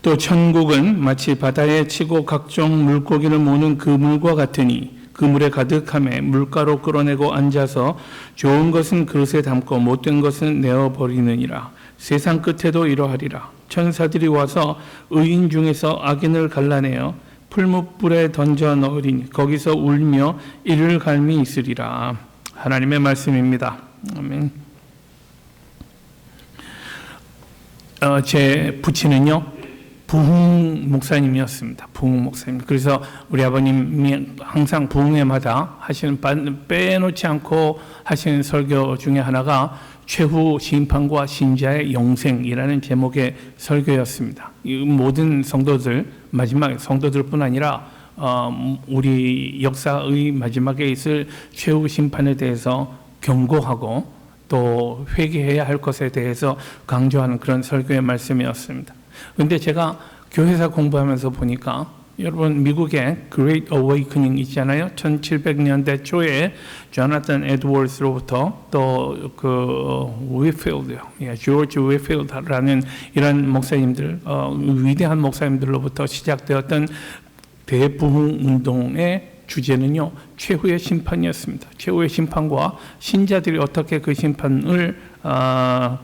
또 천국은 마치 바다에 치고 각종 물고기를 모으는 그물과 같으니 그물에 가득함에 물가로 끌어내고 앉아서 좋은 것은 그릇에 담고 못된 것은 내어버리느니라. 세상 끝에도 이러하리라. 천사들이 와서 의인 중에서 악인을 갈라내어 풀무불에 던져 넣으리니 거기서 울며 이를 갈미 있으리라. 하나님의 말씀입니다. 아멘. 제 부친은요 부흥 목사님이었습니다. 부흥 목사님. 그래서 우리 아버님이 항상 부흥회마다 하시는 빼놓지 않고 하시는 설교 중에 하나가 최후 심판과 신자의 영생이라는 제목의 설교였습니다. 이 모든 성도들, 마지막 성도들뿐 아니라 우리 역사의 마지막에 있을 최후 심판에 대해서 경고하고 또 회개해야 할 것에 대해서 강조하는 그런 설교의 말씀이었습니다. 그런데 제가 교회사 공부하면서 보니까 여러분 미국의 Great Awakening 있잖아요. 1700년대 초에 조나탄 에드워즈로부터 또 위필드, 조지 위필드라는 이런 목사님들, 위대한 목사님들로부터 시작되었던 대부흥 운동의 주제는요 최후의 심판이었습니다. 최후의 심판과 신자들이 어떻게 그 심판을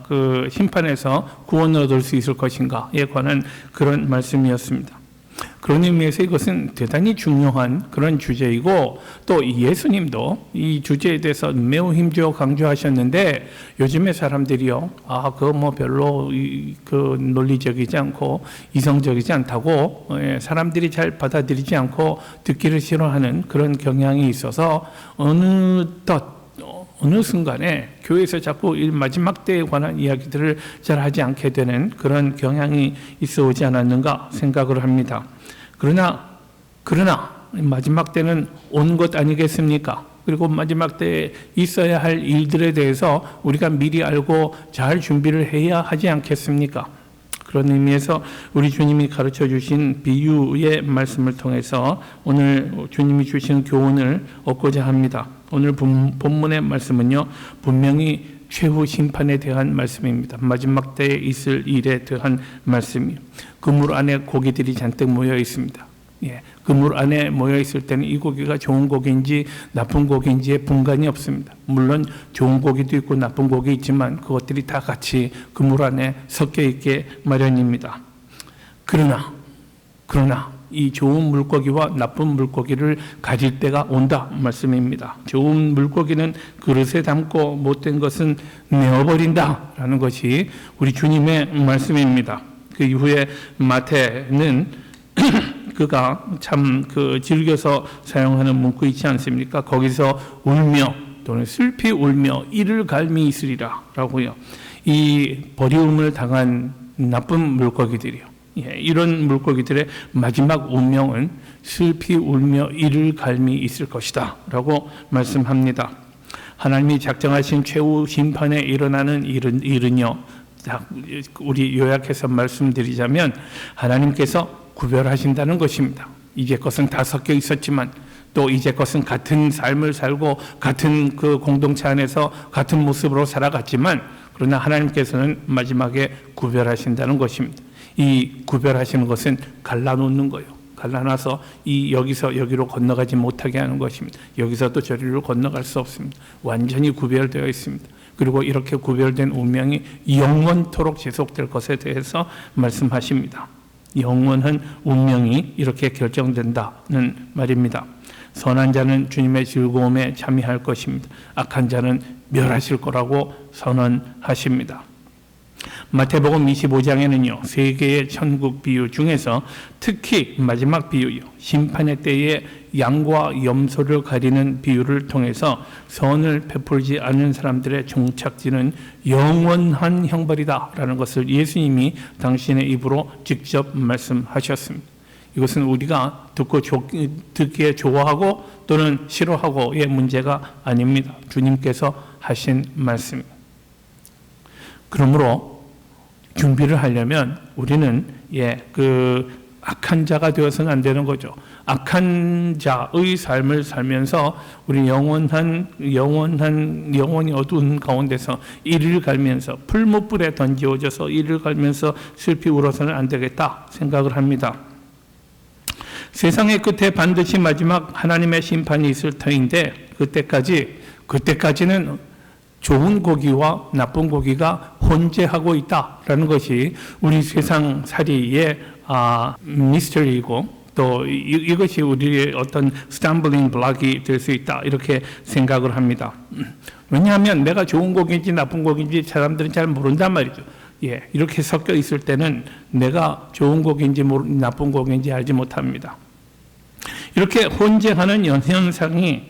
그 심판에서 구원을 얻을 수 있을 것인가에 관한 그런 말씀이었습니다. 그런 의미에서 이것은 대단히 중요한 그런 주제이고 또 예수님도 이 주제에 대해서 매우 힘주어 강조하셨는데 요즘의 사람들이요 그거 뭐 별로 그 논리적이지 않고 이성적이지 않다고 사람들이 잘 받아들이지 않고 듣기를 싫어하는 그런 경향이 있어서 어느 순간에 교회에서 자꾸 마지막 때에 관한 이야기들을 잘 하지 않게 되는 그런 경향이 있어 오지 않았는가 생각을 합니다. 그러나 마지막 때는 온 것 아니겠습니까? 그리고 마지막 때에 있어야 할 일들에 대해서 우리가 미리 알고 잘 준비를 해야 하지 않겠습니까? 그런 의미에서 우리 주님이 가르쳐 주신 비유의 말씀을 통해서 오늘 주님이 주신 교훈을 얻고자 합니다. 오늘 본문의 말씀은요 분명히 최후 심판에 대한 말씀입니다. 마지막 때에 있을 일에 대한 말씀이에요. 그물 안에 고기들이 잔뜩 모여 있습니다. 그물 안에 모여 있을 때는 이 고기가 좋은 고기인지 나쁜 고기인지에 분간이 없습니다. 물론 좋은 고기도 있고 나쁜 고기 있지만 그것들이 다 같이 그물 안에 섞여 있게 마련입니다. 그러나 이 좋은 물고기와 나쁜 물고기를 가질 때가 온다 말씀입니다. 좋은 물고기는 그릇에 담고 못된 것은 내어버린다라는 것이 우리 주님의 말씀입니다. 그 이후에 마태는 그가 참 즐겨서 사용하는 문구 있지 않습니까? 거기서 울며 또는 슬피 울며 이를 갈미 있으리라 라고요. 이 버리움을 당한 나쁜 물고기들이요. 이런 물고기들의 마지막 운명은 슬피 울며 이를 갈미 있을 것이다 라고 말씀합니다. 하나님이 작정하신 최후 심판에 일어나는 일은요 우리 요약해서 말씀드리자면 하나님께서 구별하신다는 것입니다. 이제 것은 다 섞여 있었지만 또 이제 것은 같은 삶을 살고 같은 그 공동체 안에서 같은 모습으로 살아갔지만 그러나 하나님께서는 마지막에 구별하신다는 것입니다. 이 구별하시는 것은 갈라놓는 거예요. 갈라놔서 여기서 여기로 건너가지 못하게 하는 것입니다. 여기서 또 저리로 건너갈 수 없습니다. 완전히 구별되어 있습니다. 그리고 이렇게 구별된 운명이 영원토록 지속될 것에 대해서 말씀하십니다. 영원한 운명이 이렇게 결정된다는 말입니다. 선한 자는 주님의 즐거움에 참여할 것입니다. 악한 자는 멸하실 거라고 선언하십니다. 마태복음 25장에는요 세 개의 천국 비유 중에서 특히 마지막 비유요 심판의 때에 양과 염소를 가리는 비유를 통해서 선을 베풀지 않는 사람들의 종착지는 영원한 형벌이다 라는 것을 예수님이 당신의 입으로 직접 말씀하셨습니다. 이것은 우리가 듣기에 좋아하고 또는 싫어하고의 문제가 아닙니다. 주님께서 하신 말씀입니다. 그러므로 준비를 하려면 우리는 악한 자가 되어서는 안 되는 거죠. 악한 자의 삶을 살면서 우리 영원히 어두운 가운데서 이를 갈면서 풀무불에 던지어져서 이를 갈면서 슬피 울어서는 안 되겠다 생각을 합니다. 세상의 끝에 반드시 마지막 하나님의 심판이 있을 터인데 그때까지는 좋은 고기와 나쁜 고기가 혼재하고 있다라는 것이 우리 세상살이의 미스터리이고 또 이것이 우리의 어떤 스탬블링 블록이 될 수 있다 이렇게 생각을 합니다. 왜냐하면 내가 좋은 고기인지 나쁜 고기인지 사람들은 잘 모른단 말이죠. 이렇게 섞여 있을 때는 내가 좋은 고기인지 나쁜 고기인지 알지 못합니다. 이렇게 혼재하는 현상이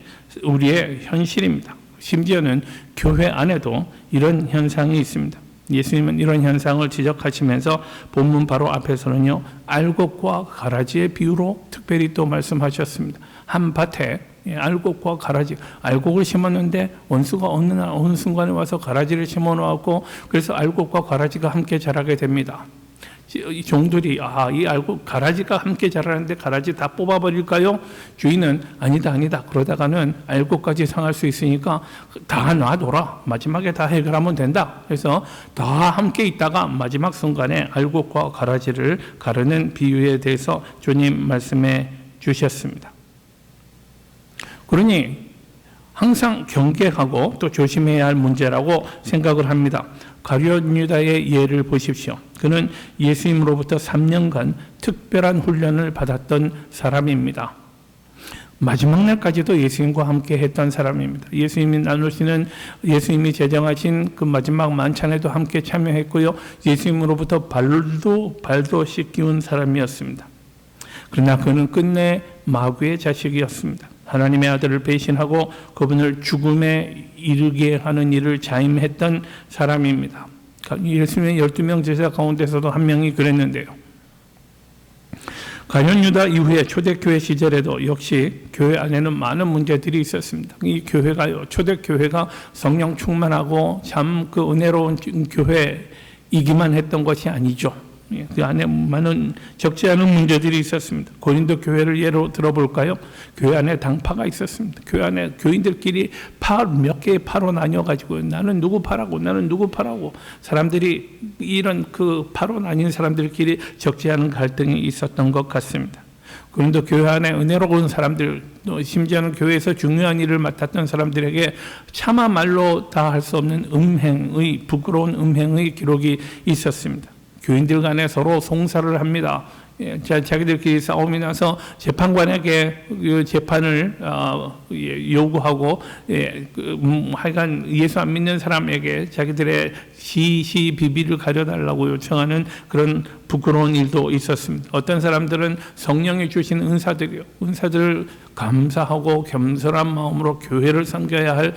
우리의 현실입니다. 심지어는 교회 안에도 이런 현상이 있습니다. 예수님은 이런 현상을 지적하시면서 본문 바로 앞에서는요, 알곡과 가라지의 비유로 특별히 또 말씀하셨습니다. 한 밭에 알곡과 가라지, 알곡을 심었는데 원수가 어느 순간에 와서 가라지를 심어 놓았고 그래서 알곡과 가라지가 함께 자라게 됩니다. 이 종들이 이 알곡 가라지가 함께 자라는데 가라지 다 뽑아버릴까요? 주인은 아니다 그러다가는 알곡까지 상할 수 있으니까 다 놔둬라, 마지막에 다 해결하면 된다. 그래서 다 함께 있다가 마지막 순간에 알곡과 가라지를 가르는 비유에 대해서 주님 말씀해 주셨습니다. 그러니 항상 경계하고 또 조심해야 할 문제라고 생각을 합니다. 가룟 유다의 예를 보십시오. 그는 예수님으로부터 3년간 특별한 훈련을 받았던 사람입니다. 마지막 날까지도 예수님과 함께 했던 사람입니다. 예수님이 제정하신 그 마지막 만찬에도 함께 참여했고요. 예수님으로부터 발도 씻기운 사람이었습니다. 그러나 그는 끝내 마귀의 자식이었습니다. 하나님의 아들을 배신하고 그분을 죽음에 이르게 하는 일을 자임했던 사람입니다. 예수님의 12명 제자 가운데서도 한 명이 그랬는데요. 가룟 유다 이후에 초대교회 시절에도 역시 교회 안에는 많은 문제들이 있었습니다. 이 초대교회가 성령 충만하고 참 그 은혜로운 교회이기만 했던 것이 아니죠. 그 안에 많은 적지 않은 문제들이 있었습니다. 고린도 교회를 예로 들어볼까요? 교회 안에 당파가 있었습니다. 교회 안에 교인들끼리 몇 개의 파로 나뉘어가지고 나는 누구 파라고 사람들이 이런 그 파로 나뉜 사람들끼리 적지 않은 갈등이 있었던 것 같습니다. 고린도 교회 안에 은혜로운 사람들, 심지어는 교회에서 중요한 일을 맡았던 사람들에게 차마 말로 다 할 수 없는 부끄러운 음행의 기록이 있었습니다. 교인들 간에 서로 송사를 합니다. 자기들끼리 싸움이 나서 재판관에게 재판을 요구하고 하여간 예수 안 믿는 사람에게 자기들의 비비를 가려달라고 요청하는 그런 부끄러운 일도 있었습니다. 어떤 사람들은 성령이 주신 은사들을 감사하고 겸손한 마음으로 교회를 섬겨야 할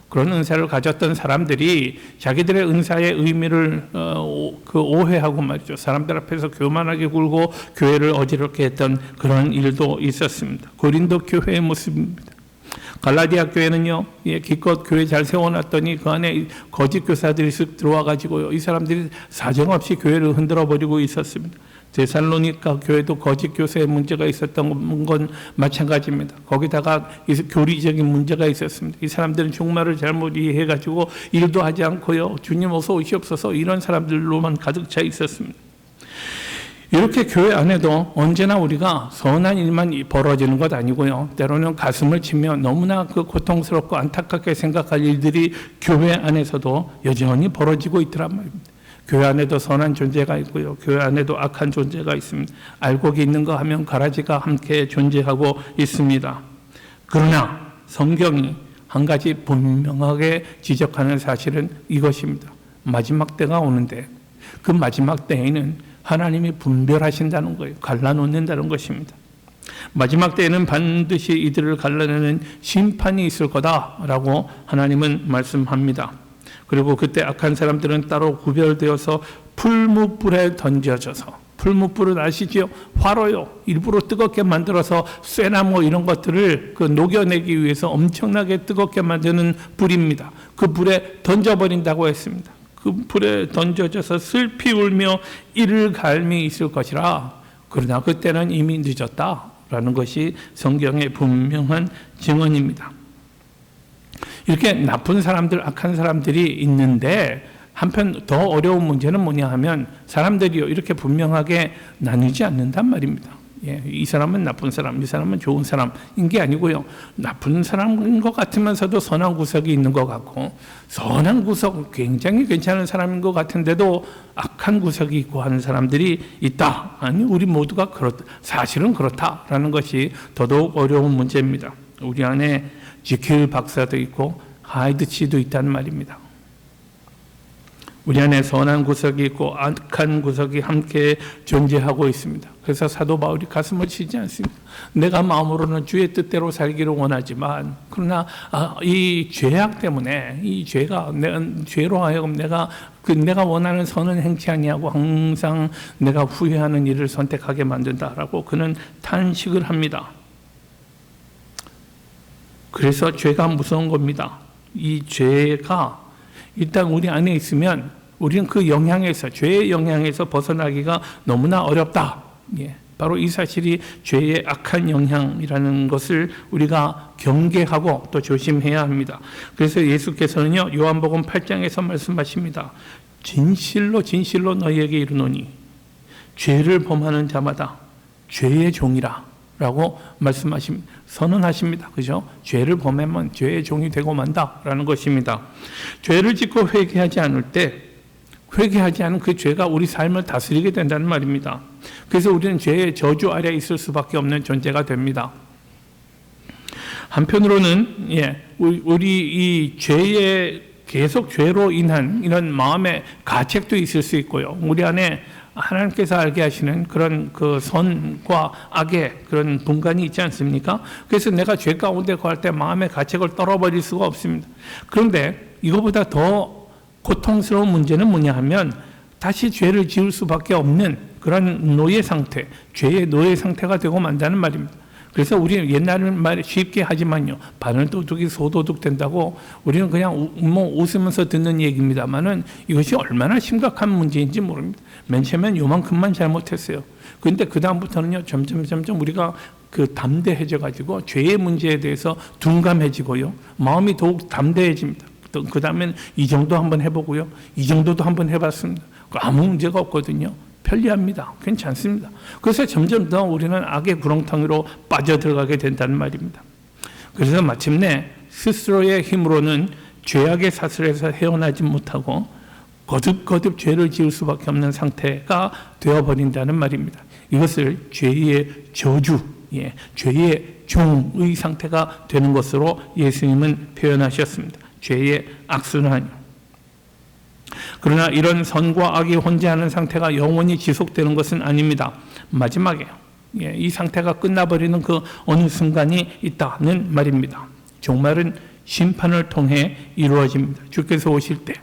그런 은사를 가졌던 사람들이 자기들의 은사의 의미를 오해하고 말이죠. 사람들 앞에서 교만하게 굴고 교회를 어지럽게 했던 그런 일도 있었습니다. 고린도 교회의 모습입니다. 갈라디아 교회는요, 기껏 교회 잘 세워놨더니 그 안에 거짓 교사들이 쓱 들어와가지고요, 이 사람들이 사정없이 교회를 흔들어버리고 있었습니다. 데살로니가 교회도 거짓 교사의 문제가 있었던 건 마찬가지입니다. 거기다가 교리적인 문제가 있었습니다. 이 사람들은 종말을 잘못 이해해가지고 일도 하지 않고요, 주님 어서 오시옵소서 이런 사람들로만 가득 차 있었습니다. 이렇게 교회 안에도 언제나 우리가 선한 일만 벌어지는 것 아니고요, 때로는 가슴을 치며 너무나 그 고통스럽고 안타깝게 생각할 일들이 교회 안에서도 여전히 벌어지고 있더란 말입니다. 교회 안에도 선한 존재가 있고요, 교회 안에도 악한 존재가 있습니다. 알곡이 있는가 하면 가라지가 함께 존재하고 있습니다. 그러나 성경이 한 가지 분명하게 지적하는 사실은 이것입니다. 마지막 때가 오는데 그 마지막 때에는 하나님이 분별하신다는 거예요. 갈라놓는다는 것입니다. 마지막 때에는 반드시 이들을 갈라내는 심판이 있을 거다라고 하나님은 말씀합니다. 그리고 그때 악한 사람들은 따로 구별되어서 풀무불에 던져져서, 풀무불은 아시죠? 화로요. 일부러 뜨겁게 만들어서 쇠나무 이런 것들을 녹여내기 위해서 엄청나게 뜨겁게 만드는 불입니다. 그 불에 던져버린다고 했습니다. 그 불에 던져져서 슬피 울며 이를 갈미 있을 것이라. 그러나 그때는 이미 늦었다라는 것이 성경의 분명한 증언입니다. 이렇게 나쁜 사람들, 악한 사람들이 있는데 한편 더 어려운 문제는 뭐냐 하면 사람들이요 이렇게 분명하게 나뉘지 않는단 말입니다. 예, 이 사람은 나쁜 사람, 이 사람은 좋은 사람인 게 아니고요. 나쁜 사람인 것 같으면서도 선한 구석이 있는 것 같고, 선한 구석, 굉장히 괜찮은 사람인 것 같은데도 악한 구석이 있고 하는 사람들이 있다. 아니, 우리 모두가 사실은 그렇다라는 것이 더더욱 어려운 문제입니다. 우리 안에 지킬 박사도 있고 하이드 치도 있다는 말입니다. 우리 안에 선한 구석이 있고 악한 구석이 함께 존재하고 있습니다. 그래서 사도 바울이 가슴을 치지 않습니다. 내가 마음으로는 주의 뜻대로 살기를 원하지만 그러나 이 죄악 때문에 이 죄가 죄로 하여금 내가 원하는 선은 행치 아니하고 항상 내가 후회하는 일을 선택하게 만든다라고 그는 탄식을 합니다. 그래서 죄가 무서운 겁니다. 이 죄가 일단 우리 안에 있으면 우리는 그 영향에서, 죄의 영향에서 벗어나기가 너무나 어렵다. 예, 바로 이 사실이 죄의 악한 영향이라는 것을 우리가 경계하고 또 조심해야 합니다. 그래서 예수께서는요, 요한복음 8장에서 말씀하십니다. 진실로 진실로 너희에게 이르노니 죄를 범하는 자마다 죄의 종이라 라고 선언하십니다. 그죠? 죄를 범하면 죄의 종이 되고 만다라는 것입니다. 죄를 짓고 회개하지 않을 때 회개하지 않은 그 죄가 우리 삶을 다스리게 된다는 말입니다. 그래서 우리는 죄의 저주 아래 있을 수밖에 없는 존재가 됩니다. 한편으로는 우리 이 죄에 계속 죄로 인한 이런 마음의 가책도 있을 수 있고요. 우리 안에 하나님께서 알게 하시는 그런 그 선과 악의 그런 분간이 있지 않습니까? 그래서 내가 죄 가운데 거할 때 마음의 가책을 떨어버릴 수가 없습니다. 그런데 이거보다 더 고통스러운 문제는 뭐냐 하면 다시 죄를 지을 수밖에 없는 그런 노예 상태, 죄의 노예 상태가 되고 만다는 말입니다. 그래서 우리는 옛날은 말 쉽게 하지만요, 바늘도둑이 소도둑 된다고 우리는 그냥 웃으면서 듣는 얘기입니다만은 이것이 얼마나 심각한 문제인지 모릅니다. 맨 처음엔 요만큼만 잘못했어요. 그런데 그 다음부터는요, 점점 우리가 담대해져 가지고 죄의 문제에 대해서 둔감해지고요, 마음이 더욱 담대해집니다. 또 그 다음엔 이 정도 한번 해보고요, 이 정도도 한번 해봤습니다. 아무 문제가 없거든요. 편리합니다. 괜찮습니다. 그래서 점점 더 우리는 악의 구렁텅이로 빠져들어가게 된다는 말입니다. 그래서 마침내 스스로의 힘으로는 죄악의 사슬에서 헤어나지 못하고 거듭거듭 죄를 지을 수밖에 없는 상태가 되어버린다는 말입니다. 이것을 죄의 저주, 죄의 종의 상태가 되는 것으로 예수님은 표현하셨습니다. 죄의 악순환. 그러나 이런 선과 악이 혼재하는 상태가 영원히 지속되는 것은 아닙니다. 마지막에 이 상태가 끝나버리는 그 어느 순간이 있다는 말입니다. 종말은 심판을 통해 이루어집니다. 주께서 오실 때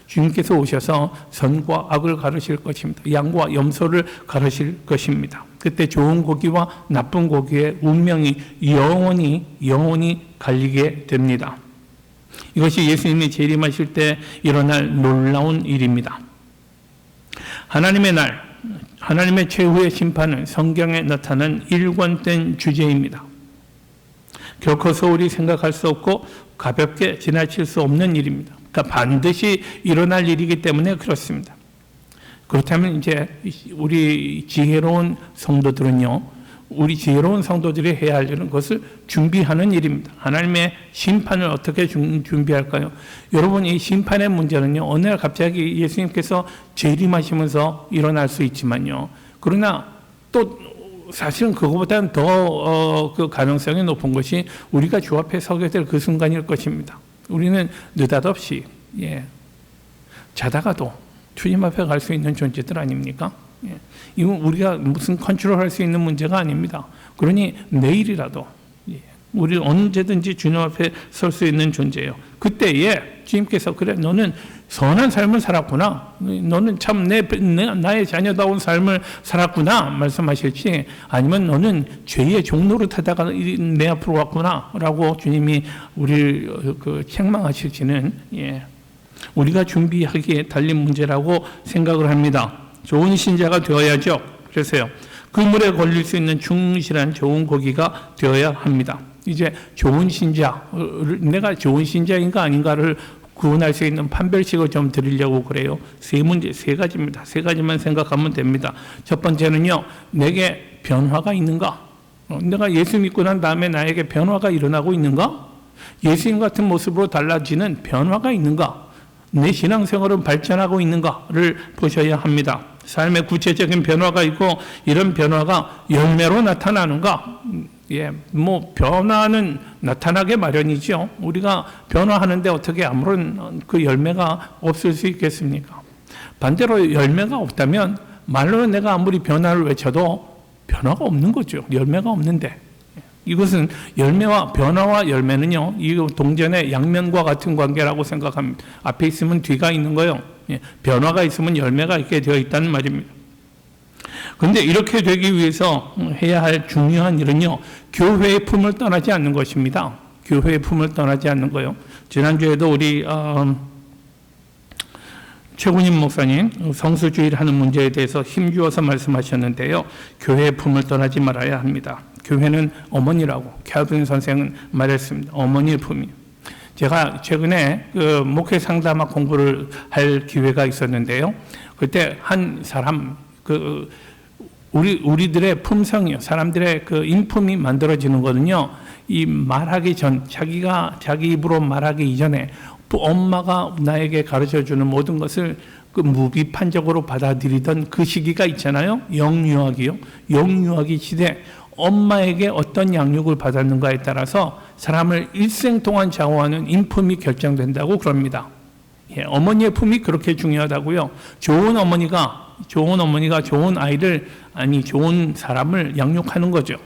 주님께서 오셔서 선과 악을 가르실 것입니다. 양과 염소를 가르실 것입니다. 그때 좋은 고기와 나쁜 고기의 운명이 영원히 갈리게 됩니다. 이것이 예수님이 재림하실 때 일어날 놀라운 일입니다. 하나님의 날, 하나님의 최후의 심판은 성경에 나타난 일관된 주제입니다. 결코 소홀히 생각할 수 없고 가볍게 지나칠 수 없는 일입니다. 그러니까 반드시 일어날 일이기 때문에 그렇습니다. 그렇다면 이제 우리 지혜로운 성도들은요, 우리 지혜로운 성도들이 해야 할 일은 그것을 준비하는 일입니다. 하나님의 심판을 어떻게 준비할까요? 여러분, 이 심판의 문제는요, 어느 날 갑자기 예수님께서 재림하시면서 일어날 수 있지만요, 그러나 또 사실은 그거보다는 더 그 가능성이 높은 것이 우리가 주 앞에 서게 될 그 순간일 것입니다. 우리는 느닷없이 자다가도 주님 앞에 갈 수 있는 존재들 아닙니까? 이건 우리가 무슨 컨트롤할 수 있는 문제가 아닙니다. 그러니 내일이라도 우리 언제든지 주님 앞에 설 수 있는 존재예요. 그때에 주님께서 그래, 너는 선한 삶을 살았구나, 너는 참 나의 자녀다운 삶을 살았구나 말씀하실지, 아니면 너는 죄의 종노릇하다가 내 앞으로 왔구나 라고 주님이 우리를 책망하실지는 우리가 준비하기에 달린 문제라고 생각을 합니다. 좋은 신자가 되어야죠. 그래서요, 그물에 걸릴 수 있는 충실한 좋은 고기가 되어야 합니다. 이제 좋은 신자, 내가 좋은 신자인가 아닌가를 구분할 수 있는 판별식을 좀 드리려고 그래요. 세 문제, 세 가지입니다. 세 가지만 생각하면 됩니다. 첫 번째는요, 내게 변화가 있는가? 내가 예수 믿고 난 다음에 나에게 변화가 일어나고 있는가? 예수님 같은 모습으로 달라지는 변화가 있는가? 내 신앙생활은 발전하고 있는가를 보셔야 합니다. 삶의 구체적인 변화가 있고 이런 변화가 열매로 나타나는가? 변화는 나타나게 마련이죠. 우리가 변화하는데 어떻게 아무런 그 열매가 없을 수 있겠습니까? 반대로 열매가 없다면 말로는 내가 아무리 변화를 외쳐도 변화가 없는 거죠. 열매가 없는데. 이것은 열매와 변화와 열매는요, 이 동전의 양면과 같은 관계라고 생각합니다. 앞에 있으면 뒤가 있는 거예요. 변화가 있으면 열매가 있게 되어 있다는 말입니다. 그런데 이렇게 되기 위해서 해야 할 중요한 일은요, 교회의 품을 떠나지 않는 것입니다. 교회의 품을 떠나지 않는 거예요. 지난주에도 우리 최군임 목사님 성수주의를 하는 문제에 대해서 힘주어서 말씀하셨는데요. 교회의 품을 떠나지 말아야 합니다. 교회는 어머니라고 캘빈 선생은 말했습니다. 어머니의 품이. 제가 최근에 그 목회 상담학 공부를 할 기회가 있었는데요. 그때 한 사람 우리들의 품성이요, 사람들의 그 인품이 만들어지는 거는요, 이 말하기 전, 자기 입으로 말하기 이전에 엄마가 나에게 가르쳐 주는 모든 것을 그 무비판적으로 받아들이던 그 시기가 있잖아요. 영유아기요. 영유아기 시대 엄마에게 어떤 양육을 받았는가에 따라서 사람을 일생 동안 좌우하는 인품이 결정된다고 그럽니다. 어머니의 품이 그렇게 중요하다고요. 좋은 어머니가 좋은 아이를, 좋은 사람을 양육하는 거죠.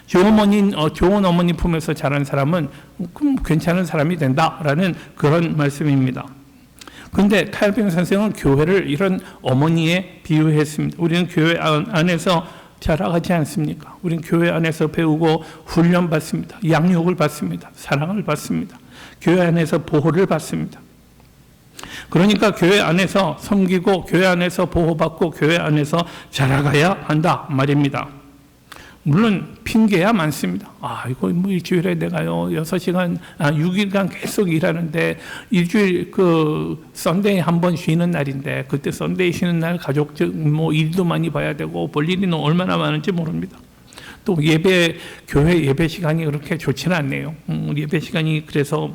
좋은 어머니 품에서 자란 사람은 괜찮은 사람이 된다라는 그런 말씀입니다. 그런데 칼빈 선생은 교회를 이런 어머니에 비유했습니다. 우리는 교회 안에서 자라가지 않습니까? 우리는 교회 안에서 배우고 훈련받습니다. 양육을 받습니다. 사랑을 받습니다. 교회 안에서 보호를 받습니다. 그러니까 교회 안에서 섬기고 교회 안에서 보호받고 교회 안에서 자라가야 한다 말입니다. 물론 핑계야 많습니다. 이거 일주일에 내가요 6일간 계속 일하는데 일주일 썬데이 한 번 쉬는 날인데 그때 썬데이 쉬는 날 가족 일도 많이 봐야 되고 볼 일이 얼마나 많은지 모릅니다. 또 교회 예배 시간이 그렇게 좋지는 않네요. 예배 시간이 그래서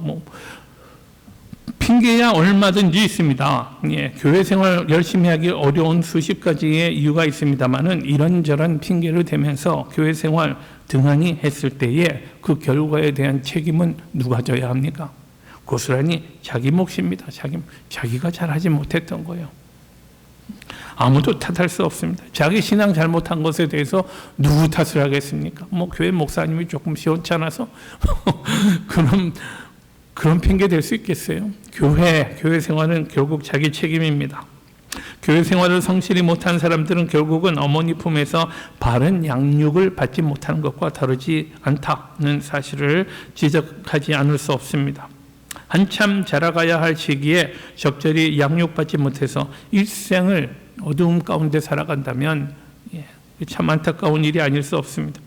핑계야 얼마든지 있습니다. 교회 생활 열심히 하기 어려운 수십 가지의 이유가 있습니다만은 이런저런 핑계를 대면서 교회 생활 등한히 했을 때에 그 결과에 대한 책임은 누가 져야 합니까? 고스란히 자기 몫입니다. 자기가 잘하지 못했던 거예요. 아무도 탓할 수 없습니다. 자기 신앙 잘못한 것에 대해서 누구 탓을 하겠습니까? 교회 목사님이 조금 시원찮아서 그런 핑계 될 수 있겠어요? 교회 생활은 결국 자기 책임입니다. 교회 생활을 성실히 못한 사람들은 결국은 어머니 품에서 바른 양육을 받지 못하는 것과 다르지 않다는 사실을 지적하지 않을 수 없습니다. 한참 자라가야 할 시기에 적절히 양육받지 못해서 일생을 어두움 가운데 살아간다면 참 안타까운 일이 아닐 수 없습니다.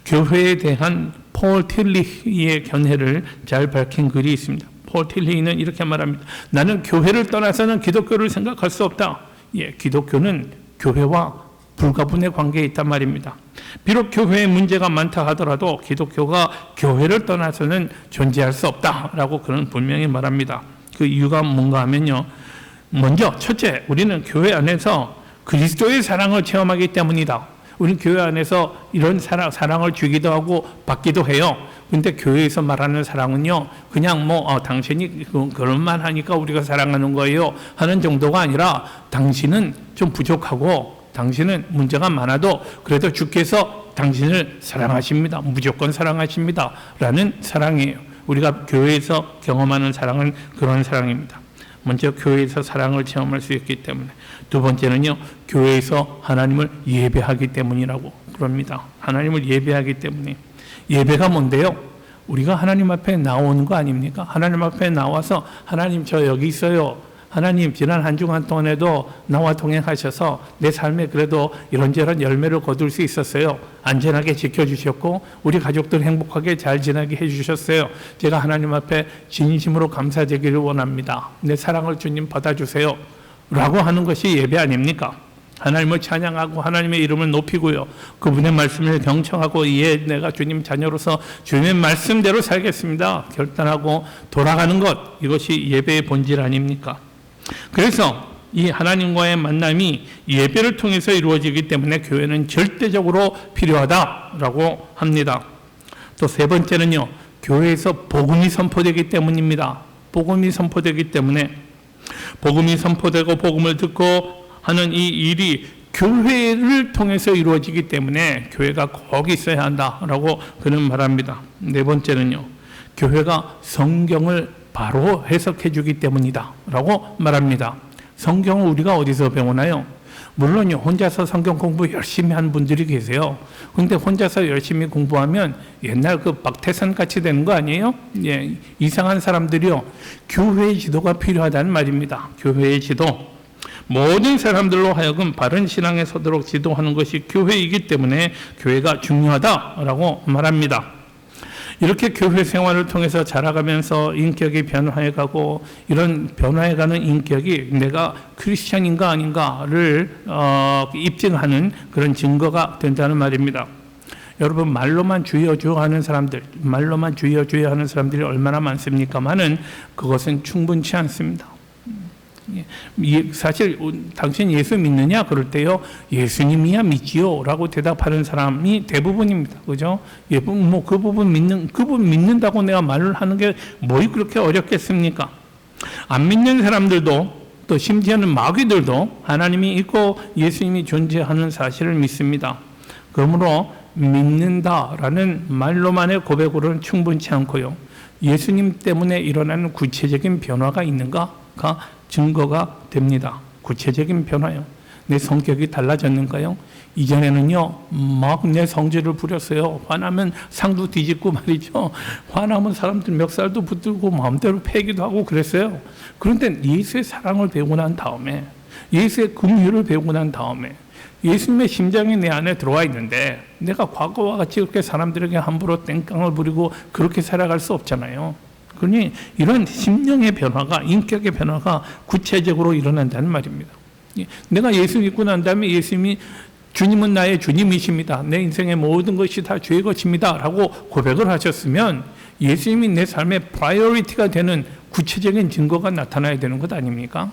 교회에 대한 폴 틸리의 견해를 잘 밝힌 글이 있습니다. 폴 틸리는 이렇게 말합니다. 나는 교회를 떠나서는 기독교를 생각할 수 없다. 기독교는 교회와 불가분의 관계에 있단 말입니다. 비록 교회에 문제가 많다 하더라도 기독교가 교회를 떠나서는 존재할 수 없다라고 그는 분명히 말합니다. 그 이유가 뭔가 하면요. 먼저 첫째, 우리는 교회 안에서 그리스도의 사랑을 체험하기 때문이다. 우리는 교회 안에서 이런 사랑을 주기도 하고 받기도 해요. 근데 교회에서 말하는 사랑은요, 그냥 당신이 그런 말 하니까 우리가 사랑하는 거예요 하는 정도가 아니라 당신은 좀 부족하고 당신은 문제가 많아도 그래도 주께서 당신을 사랑하십니다. 무조건 사랑하십니다. 라는 사랑이에요. 우리가 교회에서 경험하는 사랑은 그런 사랑입니다. 먼저 교회에서 사랑을 체험할 수 있기 때문에, 두 번째는요, 교회에서 하나님을 예배하기 때문이라고 그럽니다. 하나님을 예배하기 때문에. 예배가 뭔데요? 우리가 하나님 앞에 나오는 거 아닙니까? 하나님 앞에 나와서 하나님 저 여기 있어요. 하나님 지난 한 주간 동안에도 나와 동행하셔서 내 삶에 그래도 이런저런 열매를 거둘 수 있었어요. 안전하게 지켜주셨고 우리 가족들 행복하게 잘 지나게 해주셨어요. 제가 하나님 앞에 진심으로 감사드리기를 원합니다. 내 사랑을 주님 받아주세요 라고 하는 것이 예배 아닙니까? 하나님을 찬양하고 하나님의 이름을 높이고요. 그분의 말씀을 경청하고 내가 주님 자녀로서 주님의 말씀대로 살겠습니다 결단하고 돌아가는 것, 이것이 예배의 본질 아닙니까? 그래서 이 하나님과의 만남이 예배를 통해서 이루어지기 때문에 교회는 절대적으로 필요하다라고 합니다. 또 세 번째는요, 교회에서 복음이 선포되기 때문입니다. 복음이 선포되기 때문에, 복음이 선포되고 복음을 듣고 하는 이 일이 교회를 통해서 이루어지기 때문에 교회가 꼭 있어야 한다라고 그는 말합니다. 네 번째는요, 교회가 성경을 바로 해석해 주기 때문이다 라고 말합니다. 성경을 우리가 어디서 배우나요? 물론요, 혼자서 성경 공부 열심히 한 분들이 계세요. 그런데 혼자서 열심히 공부하면 옛날 그 박태선 같이 되는 거 아니에요? 예, 이상한 사람들이요. 교회의 지도가 필요하다는 말입니다. 교회의 지도. 모든 사람들로 하여금 바른 신앙에 서도록 지도하는 것이 교회이기 때문에 교회가 중요하다라고 말합니다. 이렇게 교회 생활을 통해서 자라가면서 인격이 변화해가고, 이런 변화해가는 인격이 내가 크리스찬인가 아닌가를 입증하는 그런 증거가 된다는 말입니다. 여러분, 말로만 주여 주여 하는 사람들, 말로만 주여 주여 하는 사람들이 얼마나 많습니까만은 그것은 충분치 않습니다. 사실 당신 예수 믿느냐 그럴 때요, 예수님이야 믿지요 라고 대답하는 사람이 대부분입니다. 그죠? 뭐 그분 믿는다고 내가 말을 하는 게 뭐 그렇게 어렵겠습니까? 안 믿는 사람들도, 또 심지어는 마귀들도 하나님이 있고 예수님이 존재하는 사실을 믿습니다. 그러므로 믿는다라는 말로만의 고백으로는 충분치 않고요, 예수님 때문에 일어나는 구체적인 변화가 있는가가 증거가 됩니다. 구체적인 변화요. 내 성격이 달라졌는가요? 이전에는요, 막 내 성질을 부렸어요. 화나면 상도 뒤집고 말이죠. 화나면 사람들 멱살도 붙들고 마음대로 패기도 하고 그랬어요. 그런데 예수의 사랑을 배우고 난 다음에, 예수의 긍휼을 배우고 난 다음에, 예수님의 심장이 내 안에 들어와 있는데 내가 과거와 같이 그렇게 사람들에게 함부로 땡깡을 부리고 그렇게 살아갈 수 없잖아요. 그러니 이런 심령의 변화가, 인격의 변화가 구체적으로 일어난다는 말입니다. 내가 예수 믿고 난 다음에 예수님이 주님은 나의 주님이십니다, 내 인생의 모든 것이 다 주의 것입니다 라고 고백을 하셨으면 예수님이 내 삶의 프라이어리티가 되는 구체적인 증거가 나타나야 되는 것 아닙니까?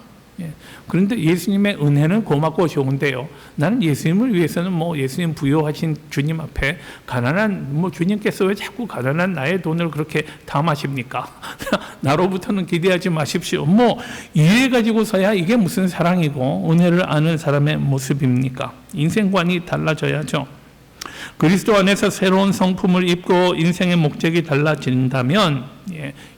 그런데 예수님의 은혜는 고맙고 좋은데요, 나는 예수님을 위해서는 예수님 부여하신 주님 앞에 가난한, 주님께서 왜 자꾸 가난한 나의 돈을 그렇게 탐하십니까? 나로부터는 기대하지 마십시오. 이래 가지고서야 이게 무슨 사랑이고 은혜를 아는 사람의 모습입니까? 인생관이 달라져야죠. 그리스도 안에서 새로운 성품을 입고 인생의 목적이 달라진다면,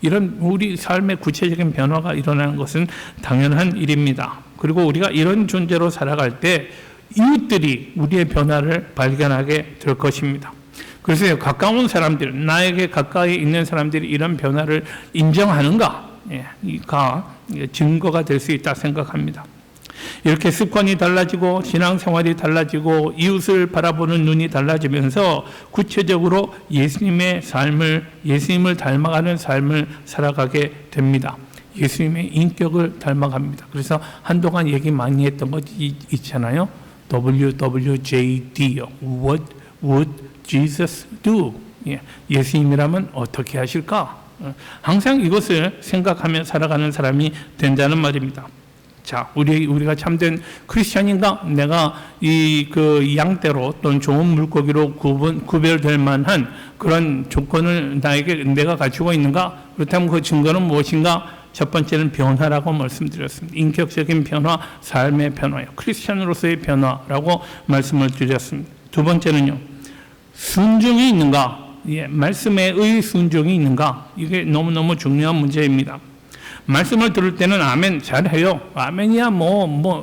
이런 우리 삶의 구체적인 변화가 일어나는 것은 당연한 일입니다. 그리고 우리가 이런 존재로 살아갈 때 이웃들이 우리의 변화를 발견하게 될 것입니다. 그래서 가까운 사람들, 나에게 가까이 있는 사람들이 이런 변화를 인정하는가, 가 증거가 될 수 있다 생각합니다. 이렇게 습관이 달라지고 신앙생활이 달라지고 이웃을 바라보는 눈이 달라지면서 구체적으로 예수님의 삶을, 예수님을 닮아가는 삶을 살아가게 됩니다. 예수님의 인격을 닮아갑니다. 그래서 한동안 얘기 많이 했던 것 있잖아요. WWJD요. What would Jesus do? 예수님이라면 어떻게 하실까? 항상 이것을 생각하며 살아가는 사람이 된다는 말입니다. 자, 우리가 참된 크리스찬인가? 내가 그 양떼로 또는 좋은 물고기로 구별될 만한 그런 조건을 내가 가지고 있는가? 그렇다면 그 증거는 무엇인가? 첫 번째는 변화라고 말씀드렸습니다. 인격적인 변화, 삶의 변화요. 크리스찬으로서의 변화라고 말씀을 드렸습니다. 두 번째는요, 순종이 있는가? 말씀에 순종이 있는가? 이게 너무너무 중요한 문제입니다. 말씀을 들을 때는 아멘 잘해요. 아멘이야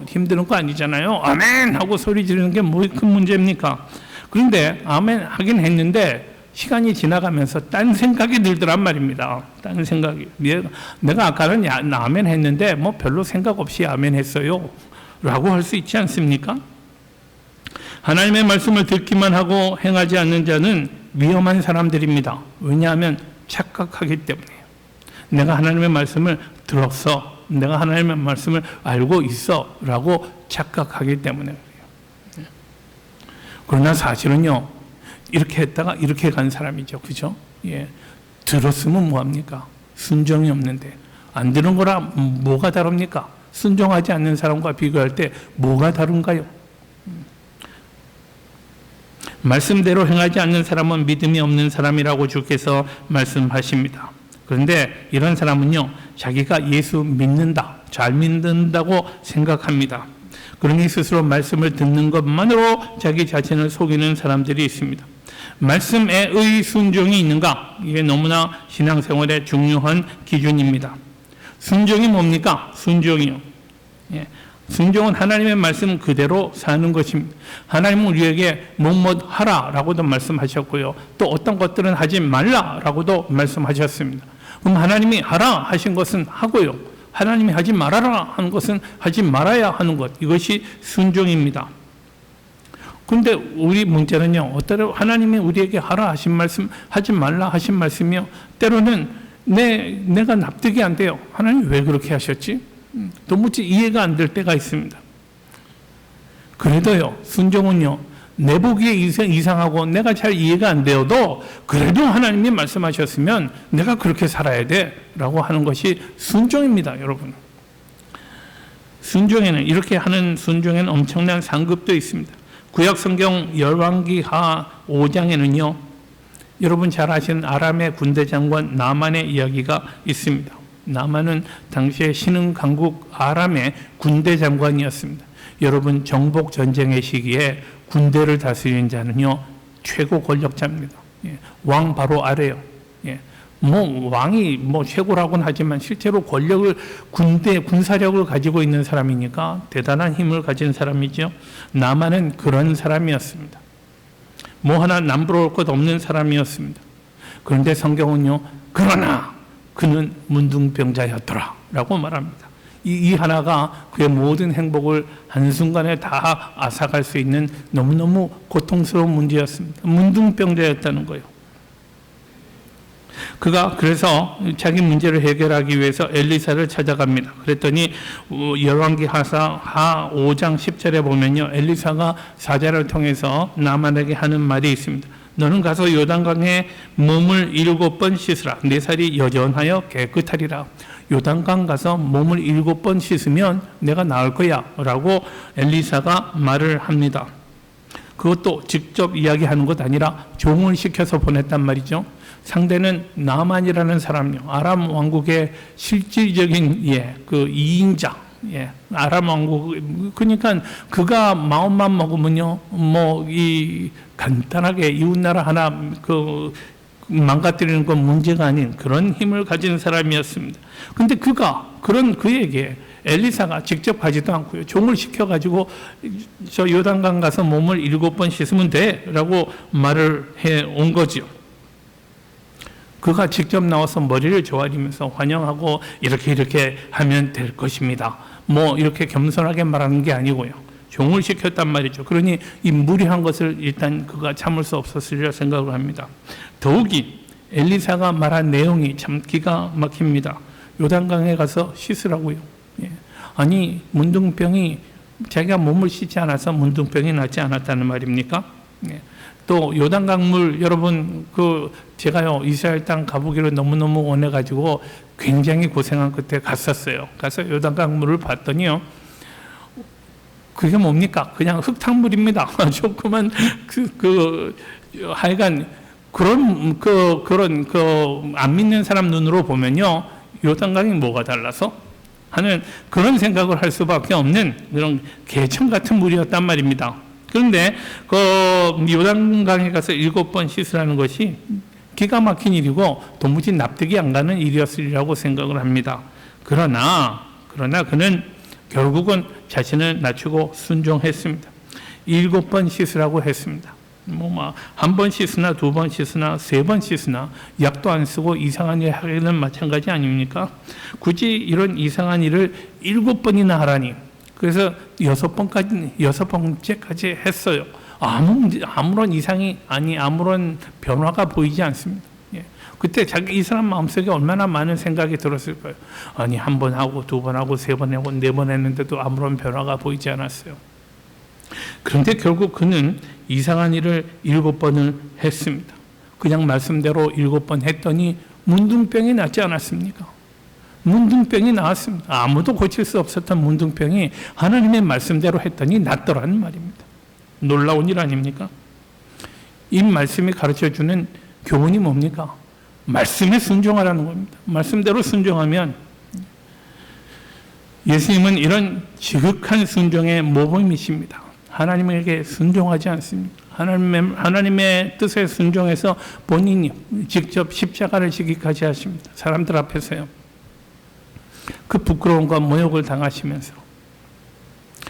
힘드는 거 아니잖아요. 아멘 하고 소리 지르는 게 큰 문제입니까? 그런데 아멘 하긴 했는데 시간이 지나가면서 딴 생각이 들더란 말입니다. 딴 생각이. 내가 아까는 아멘 했는데 뭐 별로 생각 없이 아멘 했어요. 라고 할 수 있지 않습니까? 하나님의 말씀을 듣기만 하고 행하지 않는 자는 위험한 사람들입니다. 왜냐하면 착각하기 때문이에요. 내가 하나님의 말씀을 들었어. 내가 하나님의 말씀을 알고 있어. 라고 착각하기 때문에 그래요. 그러나 사실은요, 이렇게 했다가 이렇게 간 사람이죠. 그죠? 예. 들었으면 뭐합니까? 순종이 없는데. 안 들은 거라 뭐가 다릅니까? 순종하지 않는 사람과 비교할 때 뭐가 다른가요? 말씀대로 행하지 않는 사람은 믿음이 없는 사람이라고 주께서 말씀하십니다. 그런데 이런 사람은요, 자기가 예수 믿는다, 잘 믿는다고 생각합니다. 그러니 스스로 말씀을 듣는 것만으로 자기 자신을 속이는 사람들이 있습니다. 말씀에 순종이 있는가? 이게 너무나 신앙생활의 중요한 기준입니다. 순종이 뭡니까? 순종이요. 예. 순종은 하나님의 말씀 그대로 사는 것입니다. 하나님은 우리에게 뭐뭐 하라라고도 말씀하셨고요. 또 어떤 것들은 하지 말라라고도 말씀하셨습니다. 그럼 하나님이 하라 하신 것은 하고요. 하나님이 하지 말아라 하는 것은 하지 말아야 하는 것. 이것이 순종입니다. 그런데 우리 문제는요. 어때요? 하나님이 우리에게 하라 하신 말씀, 하지 말라 하신 말씀이요. 때로는 내가 납득이 안 돼요. 하나님 왜 그렇게 하셨지? 도무지 이해가 안 될 때가 있습니다. 그래도요, 순종은요, 내 보기에 이상하고 내가 잘 이해가 안 되어도 그래도 하나님이 말씀하셨으면 내가 그렇게 살아야 돼 라고 하는 것이 순종입니다, 여러분. 순종에는, 이렇게 하는 순종에는 엄청난 상급도 있습니다. 구약성경 열왕기하 5장에는요, 여러분 잘 아시는 아람의 군대 장관 나만의 이야기가 있습니다. 나만은 당시에 신흥 강국 아람의 군대 장관이었습니다. 여러분, 정복 전쟁의 시기에 군대를 다스리는 자는요, 최고 권력자입니다. 예, 왕 바로 아래요. 예, 왕이 최고라고는 하지만 실제로 권력을, 군사력을 가지고 있는 사람이니까 대단한 힘을 가진 사람이죠. 나만은 그런 사람이었습니다. 하나 남부러울 것 없는 사람이었습니다. 그런데 성경은요, 그러나 그는 문둥병자였더라 라고 말합니다. 이 하나가 그의 모든 행복을 한순간에 다 앗아갈 수 있는 너무너무 고통스러운 문제였습니다. 문둥병자였다는 거예요. 그가 그래서 자기 문제를 해결하기 위해서 엘리사를 찾아갑니다. 그랬더니 열왕기하사 하 5장 10절에 보면요, 엘리사가 사자를 통해서 나만에게 하는 말이 있습니다. 너는 가서 요단강에 몸을 7번 씻으라. 내 살이 여전하여 깨끗하리라. 요단강 가서 몸을 7번 씻으면 내가 나을 거야 라고 엘리사가 말을 합니다. 그것도 직접 이야기하는 것 아니라 종을 시켜서 보냈단 말이죠. 상대는 나만이라는 사람요, 아람 왕국의 실질적인 그 2인자, 아람 왕국. 그러니까 그가 마음만 먹으면요, 이 간단하게 이웃나라 하나 망가뜨리는 건 문제가 아닌 그런 힘을 가진 사람이었습니다. 근데 그에게 엘리사가 직접 가지도 않고요, 종을 시켜가지고 저 요단강 가서 몸을 7번 씻으면 돼 라고 말을 해 온 거죠. 그가 직접 나와서 머리를 조아리면서 환영하고 이렇게 하면 될 것입니다. 이렇게 겸손하게 말하는 게 아니고요, 종을 시켰단 말이죠. 그러니 이 무리한 것을 일단 그가 참을 수 없었으리라 생각을 합니다. 더욱이 엘리사가 말한 내용이 참 기가 막힙니다. 요단강에 가서 씻으라고요. 아니, 문둥병이 자기가 몸을 씻지 않아서 문둥병이 낫지 않았다는 말입니까? 또 요단강물, 여러분 제가요 이스라엘 땅 가보기를 너무너무 원해가지고 굉장히 고생한 끝에 갔었어요. 가서 요단강물을 봤더니요, 그게 뭡니까? 그냥 흙탕물입니다. 조그만 하여간 그런 안 믿는 사람 눈으로 보면요, 요단강이 뭐가 달라서 하는 그런 생각을 할 수밖에 없는 그런 개천 같은 물이었단 말입니다. 그런데 요단강에 가서 7번 씻으라는 것이 기가 막힌 일이고 도무지 납득이 안 가는 일이었으리라고 생각을 합니다. 그러나 그는 결국은 자신을 낮추고 순종했습니다. 7번 씻으라고 했습니다. 뭐 막 한 번 씻으나 두 번 씻으나 세 번 씻으나 약도 안 쓰고 이상한 일 하기는 마찬가지 아닙니까? 굳이 이런 이상한 일을 7번이나 하라니. 그래서 6번째까지 했어요. 아무런 이상이 아무런 변화가 보이지 않습니다. 예. 그때 이 사람 마음속에 얼마나 많은 생각이 들었을까요? 아니, 한 번 하고 두 번 하고 세 번 하고 네 번 했는데도 아무런 변화가 보이지 않았어요. 그런데 결국 그는 이상한 일을 7번을 했습니다. 그냥 말씀대로 7번 했더니 문둥병이 낫지 않았습니까? 문둥병이 나왔습니다. 아무도 고칠 수 없었던 문둥병이 하나님의 말씀대로 했더니 낫더라는 말입니다. 놀라운 일 아닙니까? 이 말씀이 가르쳐주는 교훈이 뭡니까? 말씀에 순종하라는 겁니다. 말씀대로 순종하면, 예수님은 이런 지극한 순종의 모범이십니다. 하나님에게 순종하지 않습니다. 하나님의 뜻에 순종해서 본인이 직접 십자가를 지기까지 하십니다. 사람들 앞에서요. 그 부끄러움과 모욕을 당하시면서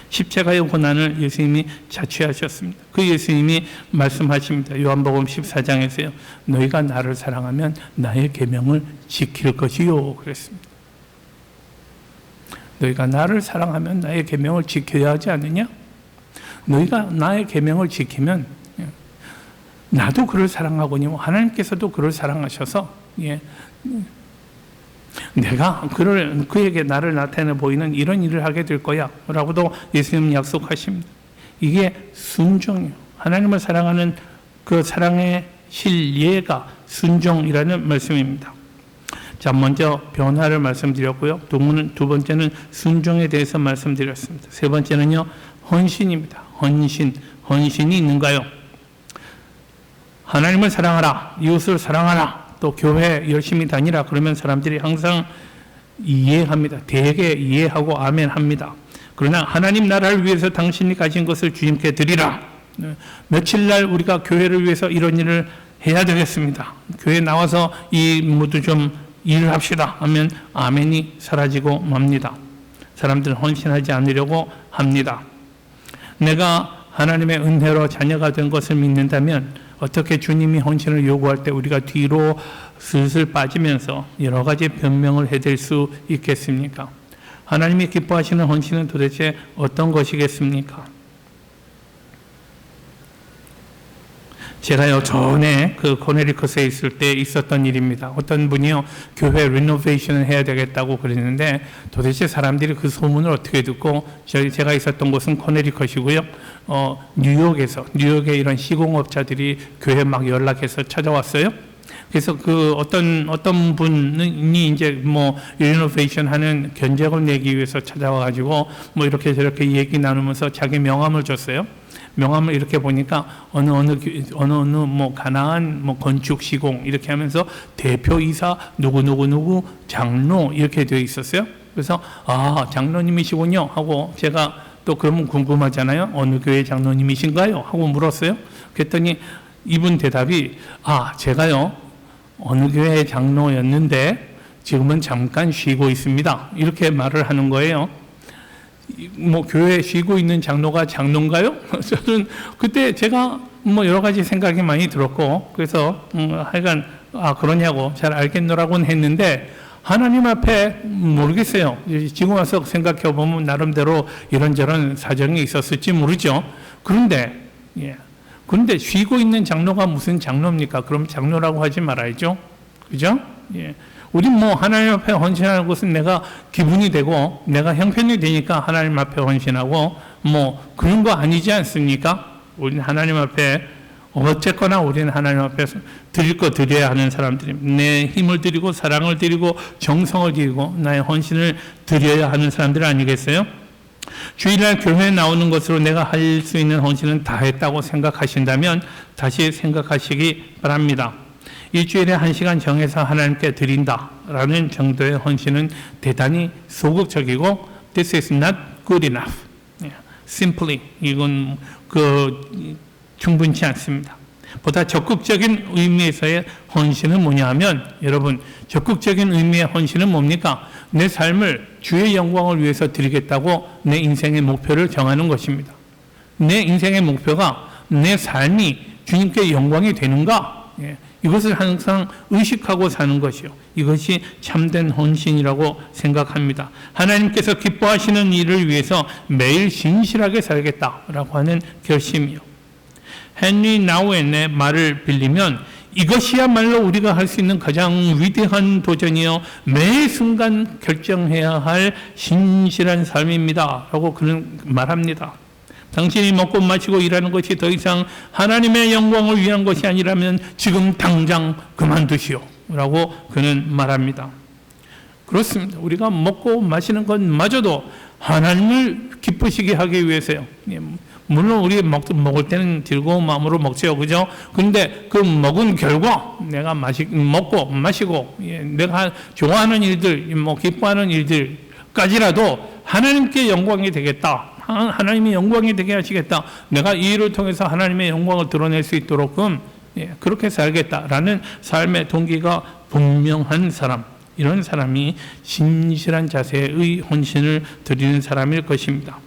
십자가의 고난을 예수님이 자취하셨습니다. 그 예수님이 말씀하십니다. 요한복음 14장에서요. 너희가 나를 사랑하면 나의 계명을 지킬 것이요. 그랬습니다. 너희가 나를 사랑하면 나의 계명을 지켜야 하지 않느냐? 너희가 나의 계명을 지키면 나도 그를 사랑하거니와 하나님께서도 그를 사랑하셔서 내가 그에게 나를 나타내 보이는 이런 일을 하게 될 거야 라고도 예수님은 약속하십니다. 이게 순종이에요. 하나님을 사랑하는 그 사랑의 실예가 순종이라는 말씀입니다. 자, 먼저 변화를 말씀드렸고요. 두 번째는 순종에 대해서 말씀드렸습니다. 세 번째는요, 헌신입니다. 헌신이 있는가요? 하나님을 사랑하라, 이웃을 사랑하라, 또 교회 열심히 다니라 그러면 사람들이 항상 이해합니다. 되게 이해하고 아멘 합니다. 그러나 하나님 나라를 위해서 당신이 가진 것을 주님께 드리라. 며칠날 우리가 교회를 위해서 이런 일을 해야 되겠습니다. 교회 나와서 이 모두 좀 일을 합시다 하면 아멘이 사라지고 맙니다. 사람들은 헌신하지 않으려고 합니다. 내가 하나님의 은혜로 자녀가 된 것을 믿는다면 어떻게 주님이 헌신을 요구할 때 우리가 뒤로 슬슬 빠지면서 여러 가지 변명을 해댈 수 있겠습니까? 하나님이 기뻐하시는 헌신은 도대체 어떤 것이겠습니까? 제가요, 전에 그 코네리커스에 있을 때 있었던 일입니다. 어떤 분이요, 교회 리노베이션을 해야 되겠다고 그랬는데 도대체 사람들이 그 소문을 어떻게 듣고, 제가 있었던 곳은 코네리컷이고요. 뉴욕에 이런 시공업자들이 교회 막 연락해서 찾아왔어요. 그래서 그 어떤 분이 이제 뭐 리노베이션 하는 견적을 내기 위해서 찾아와가지고 뭐 이렇게 저렇게 얘기 나누면서 자기 명함을 줬어요. 명함을 이렇게 보니까 어느 뭐 가나안 뭐 건축 시공 이렇게 하면서 대표이사 누구 장로 이렇게 되어 있었어요. 그래서 장로님이시군요 하고 제가 또 그러면 궁금하잖아요. 어느 교회 장로님이신가요? 하고 물었어요. 그랬더니 이분 대답이 제가요 어느 교회 장로였는데 지금은 잠깐 쉬고 있습니다. 이렇게 말을 하는 거예요. 뭐 교회에 쉬고 있는 장로가 장로인가요? 저는 그때 제가 뭐 여러 가지 생각이 많이 들었고 그래서 하여간 그러냐고 잘 알겠노라고는 했는데 하나님 앞에 모르겠어요. 지금 와서 생각해 보면 나름대로 이런저런 사정이 있었을지 모르죠. 그런데 쉬고 있는 장로가 무슨 장로입니까? 그럼 장로라고 하지 말아야죠. 그죠? 우리 뭐 하나님 앞에 헌신하는 것은 내가 기분이 되고 내가 형편이 되니까 하나님 앞에 헌신하고 뭐 그런 거 아니지 않습니까? 우리는 하나님 앞에 어쨌거나 우리는 하나님 앞에 드릴 거 드려야 하는 사람들입니다. 내 힘을 드리고 사랑을 드리고 정성을 드리고 나의 헌신을 드려야 하는 사람들 아니겠어요? 주일날 교회에 나오는 것으로 내가 할 수 있는 헌신은 다 했다고 생각하신다면 다시 생각하시기 바랍니다. 일주일에 1시간 정해서 하나님께 드린다라는 정도의 헌신은 대단히 소극적이고 This is not good enough. Simply 이건 충분치 않습니다. 보다 적극적인 의미에서의 헌신은 뭐냐 하면 여러분 적극적인 의미의 헌신은 뭡니까? 내 삶을 주의 영광을 위해서 드리겠다고 내 인생의 목표를 정하는 것입니다. 내 인생의 목표가 내 삶이 주님께 영광이 되는가? 예, 이것을 항상 의식하고 사는 것이요. 이것이 참된 헌신이라고 생각합니다. 하나님께서 기뻐하시는 일을 위해서 매일 신실하게 살겠다라고 하는 결심이요. 헨리 나우엔의 말을 빌리면 이것이야말로 우리가 할 수 있는 가장 위대한 도전이요. 매 순간 결정해야 할 신실한 삶입니다. 라고 그는 말합니다. 당신이 먹고 마시고 일하는 것이 더 이상 하나님의 영광을 위한 것이 아니라면 지금 당장 그만두시오. 라고 그는 말합니다. 그렇습니다. 우리가 먹고 마시는 것마저도 하나님을 기쁘시게 하기 위해서요. 물론 우리 먹을 때는 즐거운 마음으로 먹죠. 그죠? 그런데 그 먹은 결과 내가 먹고 마시고 내가 좋아하는 일들, 기뻐하는 일들까지라도 하나님께 영광이 되겠다. 하나님의 영광이 되게 하시겠다. 내가 이 일을 통해서 하나님의 영광을 드러낼 수 있도록끔 그렇게 살겠다라는 삶의 동기가 분명한 사람, 이런 사람이 진실한 자세의 헌신을 드리는 사람일 것입니다.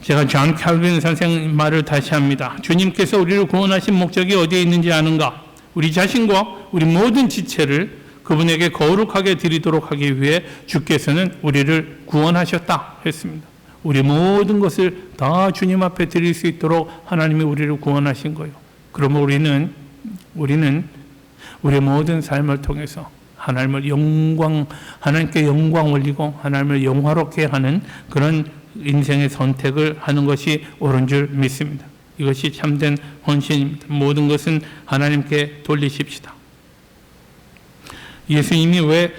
제가 존 칼빈 선생 말을 다시 합니다. 주님께서 우리를 구원하신 목적이 어디에 있는지 아는가? 우리 자신과 우리 모든 지체를 그분에게 거룩하게 드리도록 하기 위해 주께서는 우리를 구원하셨다 했습니다. 우리 모든 것을 다 주님 앞에 드릴 수 있도록 하나님이 우리를 구원하신 거예요. 그러면 우리는 우리 모든 삶을 통해서 하나님께 영광 올리고 하나님을 영화롭게 하는 그런 인생의 선택을 하는 것이 옳은 줄 믿습니다. 이것이 참된 헌신입니다. 모든 것은 하나님께 돌리십시다. 예수님이 왜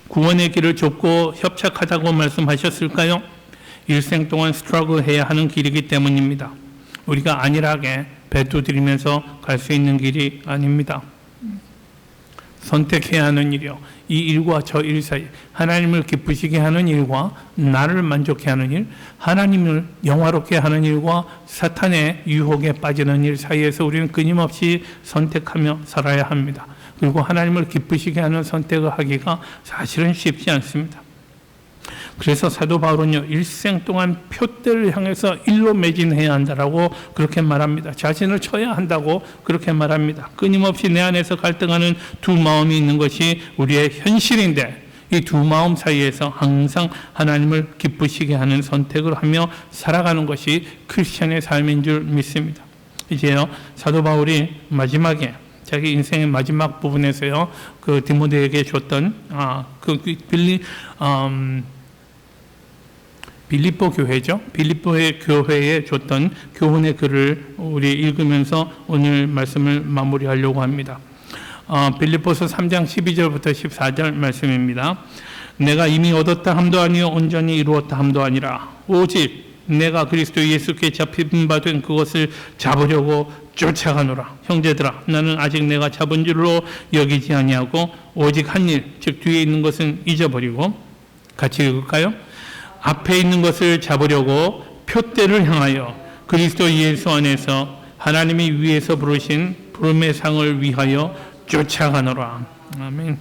구원의 길을 좁고 협착하다고 말씀하셨을까요? 일생 동안 스트러글 해야 하는 길이기 때문입니다. 우리가 안일하게 배두드리면서 갈 수 있는 길이 아닙니다. 선택해야 하는 일이요. 이 일과 저 일 사이, 하나님을 기쁘시게 하는 일과 나를 만족해 하는 일, 하나님을 영화롭게 하는 일과 사탄의 유혹에 빠지는 일 사이에서 우리는 끊임없이 선택하며 살아야 합니다. 그리고 하나님을 기쁘시게 하는 선택을 하기가 사실은 쉽지 않습니다. 그래서 사도 바울은요, 일생 동안 표대를 향해서 일로 매진해야 한다라고 그렇게 말합니다. 자신을 쳐야 한다고 그렇게 말합니다. 끊임없이 내 안에서 갈등하는 두 마음이 있는 것이 우리의 현실인데, 이 두 마음 사이에서 항상 하나님을 기쁘시게 하는 선택을 하며 살아가는 것이 크리스천의 삶인 줄 믿습니다. 이제요, 사도 바울이 마지막에 자기 인생의 마지막 부분에서요, 그 디모데에게 줬던 빌립보 교회죠. 빌립보의 교회에 줬던 교훈의 글을 우리 읽으면서 오늘 말씀을 마무리하려고 합니다. 빌립보서 3장 12절부터 14절 말씀입니다. 내가 이미 얻었다 함도 아니요 온전히 이루었다 함도 아니라 오직 내가 그리스도 예수께 잡힌 바 된 그것을 잡으려고 쫓아가노라. 형제들아, 나는 아직 내가 잡은 줄로 여기지 아니하고 오직 한 일, 즉 뒤에 있는 것은 잊어버리고, 같이 읽을까요? 앞에 있는 것을 잡으려고 표대를 향하여 그리스도 예수 안에서 하나님이 위에서 부르신 부름의 상을 위하여 쫓아가노라. 아멘.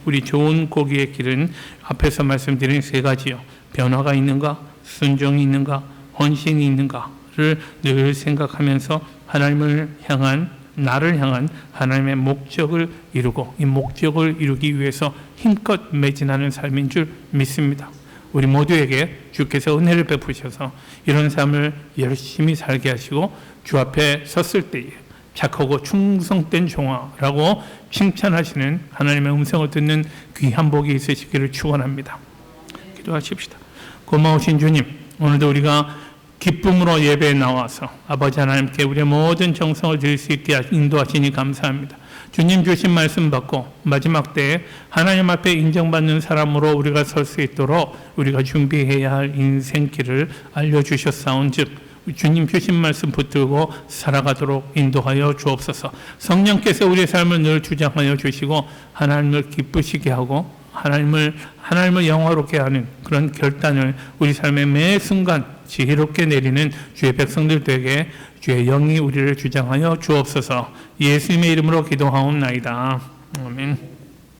우리 좋은 고기의 길은 앞에서 말씀드린 세 가지요. 변화가 있는가, 순종이 있는가, 헌신이 있는가를 늘 생각하면서 하나님을 향한, 나를 향한 하나님의 목적을 이루고, 이 목적을 이루기 위해서 힘껏 매진하는 삶인 줄 믿습니다. 우리 모두에게 주께서 은혜를 베푸셔서 이런 삶을 열심히 살게 하시고, 주 앞에 섰을 때에 착하고 충성된 종아라고 칭찬하시는 하나님의 음성을 듣는 귀한 복이 있으시기를 축원합니다. 기도하십시다. 고마우신 주님, 오늘도 우리가 기쁨으로 예배에 나와서 아버지 하나님께 우리의 모든 정성을 드릴 수 있게 인도하시니 감사합니다. 주님 주신 말씀 받고 마지막 때에 하나님 앞에 인정받는 사람으로 우리가 설 수 있도록 우리가 준비해야 할 인생길을 알려주셨사온즉 주님 주신 말씀 붙들고 살아가도록 인도하여 주옵소서. 성령께서 우리의 삶을 늘 주장하여 주시고 하나님을 기쁘시게 하고 하나님을 영화롭게 하는 그런 결단을 우리 삶의 매 순간 지혜롭게 내리는 주의 백성들 되게 주의 영이 우리를 주장하여 주옵소서. 예수님의 이름으로 기도하옵나이다. 아멘.